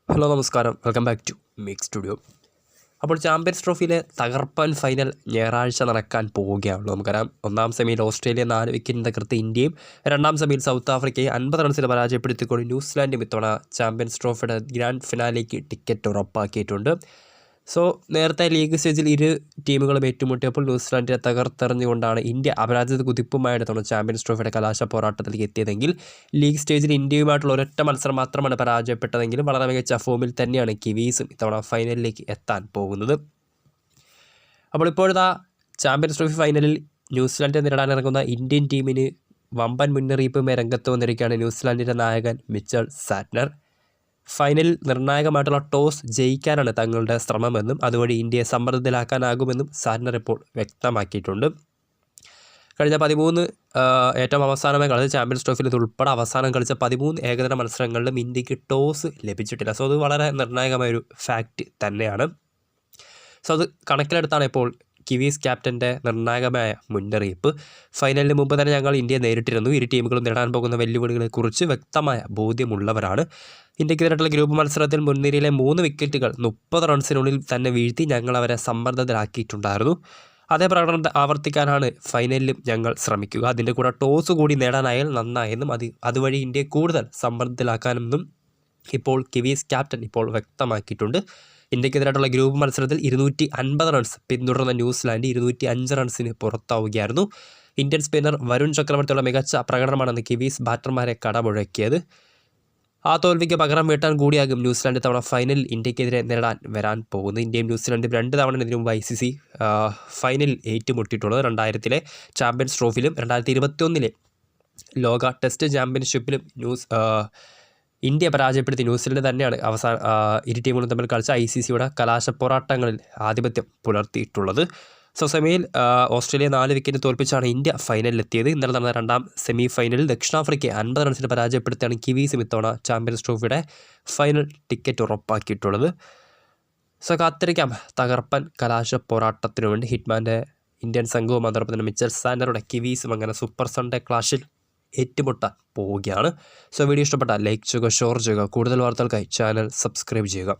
Hello നമസ്കാരം, welcome back to mix studio. അപ്പോൾ champions ട്രോഫിയിലെ തകർപ്പൻ ഫൈനൽ ഞായറാഴ്ച നടക്കാൻ പോവുകയാണല്ലോ. നമുക്കറിയാം, ഒന്നാം സെമിയിൽ ഓസ്ട്രേലിയ 4 വിക്കറ്റിന് തകർത്ത് ഇന്ത്യയും, രണ്ടാം സെമിയിൽ സൗത്ത് ആഫ്രിക്കയെ 50 റൺസിന് പരാജയപ്പെടുത്തിക്കൊണ്ട് ന്യൂസിലാൻഡും ഇത്തവണ ചാമ്പ്യൻസ് ട്രോഫിയുടെ ഗ്രാൻഡ് ഫിനാലേക്ക് ടിക്കറ്റ് ഉറപ്പാക്കിയിട്ടുണ്ട്. സോ നേരത്തെ ലീഗ് സ്റ്റേജിൽ ഇരു ടീമുകളും ഏറ്റുമുട്ടിയപ്പോൾ ന്യൂസിലാൻഡിനെ തകർത്തെറിഞ്ഞുകൊണ്ടാണ് ഇന്ത്യ അപരാജിത കുതിപ്പുമായിട്ട് തവണ ചാമ്പ്യൻസ് ട്രോഫിയുടെ കലാശ പോരാട്ടത്തിലേക്ക് എത്തിയതെങ്കിൽ ലീഗ് സ്റ്റേജിൽ ഇന്ത്യയുമായിട്ടുള്ള ഒരൊറ്റ മത്സരം മാത്രമാണ് പരാജയപ്പെട്ടതെങ്കിലും വളരെ മികച്ച ഫോമിൽ തന്നെയാണ് കിവീസും ഇത്തവണ ഫൈനലിലേക്ക് എത്താൻ പോകുന്നത്. അപ്പോൾ ഇപ്പോഴത്തെ ചാമ്പ്യൻസ് ട്രോഫി ഫൈനലിൽ ന്യൂസിലാൻഡിനെ നേരിടാനിറങ്ങുന്ന ഇന്ത്യൻ ടീമിന് വമ്പൻ മുന്നറിയിപ്പുമായി രംഗത്ത് വന്നിരിക്കുകയാണ് ന്യൂസിലാൻഡിൻ്റെ നായകൻ മിച്ചൽ സാറ്റ്നർ. ഫൈനലിൽ നിർണായകമായിട്ടുള്ള ടോസ് ജയിക്കാനാണ് തങ്ങളുടെ ശ്രമമെന്നും അതുവഴി ഇന്ത്യയെ സമ്മർദ്ദത്തിലാക്കാനാകുമെന്നും സാറ്റ്നർ ഇപ്പോൾ വ്യക്തമാക്കിയിട്ടുണ്ട്. കഴിഞ്ഞ 13 ഏറ്റവും അവസാനമായി കളിച്ച ചാമ്പ്യൻസ് ട്രോഫിയിൽ ഇതുൾപ്പെടെ അവസാനം കളിച്ച 13 ഏകദിന മത്സരങ്ങളിലും ഇന്ത്യക്ക് ടോസ് ലഭിച്ചിട്ടില്ല. സോ അത് വളരെ നിർണായകമായൊരു ഫാക്റ്റ് തന്നെയാണ്. സോ അത് കണക്കിലെടുത്താണ് ഇപ്പോൾ കിവീസ് ക്യാപ്റ്റൻ്റെ നിർണായകമായ മുന്നറിയിപ്പ്. ഫൈനലിന് മുമ്പ് തന്നെ ഞങ്ങൾ ഇന്ത്യയെ നേരിട്ടിരുന്നു. ഇരു ടീമുകളും നേടാൻ പോകുന്ന വെല്ലുവിളികളെക്കുറിച്ച് വ്യക്തമായ ബോധ്യമുള്ളവരാണ്. ഇന്ത്യക്കെതിരായിട്ടുള്ള ഗ്രൂപ്പ് മത്സരത്തിൽ മുൻനിരയിലെ 3 വിക്കറ്റുകൾ 30 റൺസിനുള്ളിൽ തന്നെ വീഴ്ത്തി ഞങ്ങൾ അവരെ സമ്മർദ്ദത്തിലാക്കിയിട്ടുണ്ടായിരുന്നു. അതേ പ്രകടനം ആവർത്തിക്കാനാണ് ഫൈനലിലും ഞങ്ങൾ ശ്രമിക്കുക. അതിൻ്റെ കൂടെ ടോസ് കൂടി നേടാനായാൽ നന്നായെന്നും അതുവഴി ഇന്ത്യയെ കൂടുതൽ സമ്മർദ്ദത്തിലാക്കാനെന്നും ഇപ്പോൾ കിവീസ് ക്യാപ്റ്റൻ ഇപ്പോൾ വ്യക്തമാക്കിയിട്ടുണ്ട്. ഇന്ത്യക്കെതിരായിട്ടുള്ള ഗ്രൂപ്പ് മത്സരത്തിൽ 250 റൺസ് പിന്തുടർന്ന ന്യൂസിലാൻഡ് 205 റൺസിന് പുറത്താവുകയായിരുന്നു. ഇന്ത്യൻ സ്പിന്നർ വരുൺ ചക്രവർത്തിയുള്ള മികച്ച പ്രകടനമാണെന്ന് കിവീസ് ബാറ്റർമാരെ കടമുഴക്കിയത്. ആ തോൽവിക്ക് പകരം വീട്ടാൻ കൂടിയാകും ന്യൂസിലാൻഡ് തവണ ഫൈനലിൽ ഇന്ത്യക്കെതിരെ നേരിടാൻ വരാൻ പോകുന്നത്. ഇന്ത്യയും ന്യൂസിലാൻഡും 2 തവണ ഇതിനു മുമ്പ് ICC ഫൈനലിൽ ഏറ്റുമുട്ടിയിട്ടുള്ളത്. 2000-ലെ ചാമ്പ്യൻസ് ട്രോഫിയിലും 2021-ലെ ലോക ടെസ്റ്റ് ചാമ്പ്യൻഷിപ്പിലും ഇന്ത്യ പരാജയപ്പെടുത്തി ന്യൂസിലൻഡ് തന്നെയാണ് ഇരു ടീമുകളും തമ്മിൽ കളിച്ച ICCയുടെ കലാശ പോരാട്ടങ്ങളിൽ ആധിപത്യം പുലർത്തിയിട്ടുള്ളത്. സോ സെമിയിൽ ഓസ്ട്രേലിയ 4 വിക്കറ്റ് തോൽപ്പിച്ചാണ് ഇന്ത്യ ഫൈനലിലെത്തിയത്. ഇന്നലെ നടന്ന രണ്ടാം സെമി ഫൈനലിൽ ദക്ഷിണാഫ്രിക്കയെ 50 റൺസിന് പരാജയപ്പെടുത്തിയാണ് കിവീസും ഇത്തവണ ചാമ്പ്യൻസ് ട്രോഫിയുടെ ഫൈനൽ ടിക്കറ്റ് ഉറപ്പാക്കിയിട്ടുള്ളത്. സോ കാത്തിരിക്കാം തകർപ്പൻ കലാശ പോരാട്ടത്തിനു വേണ്ടി. ഹിറ്റ്മാൻ്റെ ഇന്ത്യൻ സംഘവും അതോടൊപ്പം തന്നെ മിച്ചൽ സാന്റനറുടെ കിവീസും അങ്ങനെ സൂപ്പർ സൺഡേ ക്ലാഷിൽ ഏറ്റുമുട്ടാൻ പോവുകയാണ്. സോ വീഡിയോ ഇഷ്ടപ്പെട്ടാൽ ലൈക്ക് ചെയ്യുക, ഷെയർ ചെയ്യുക. കൂടുതൽ വാർത്തകൾക്കായി ചാനൽ സബ്സ്ക്രൈബ് ചെയ്യുക.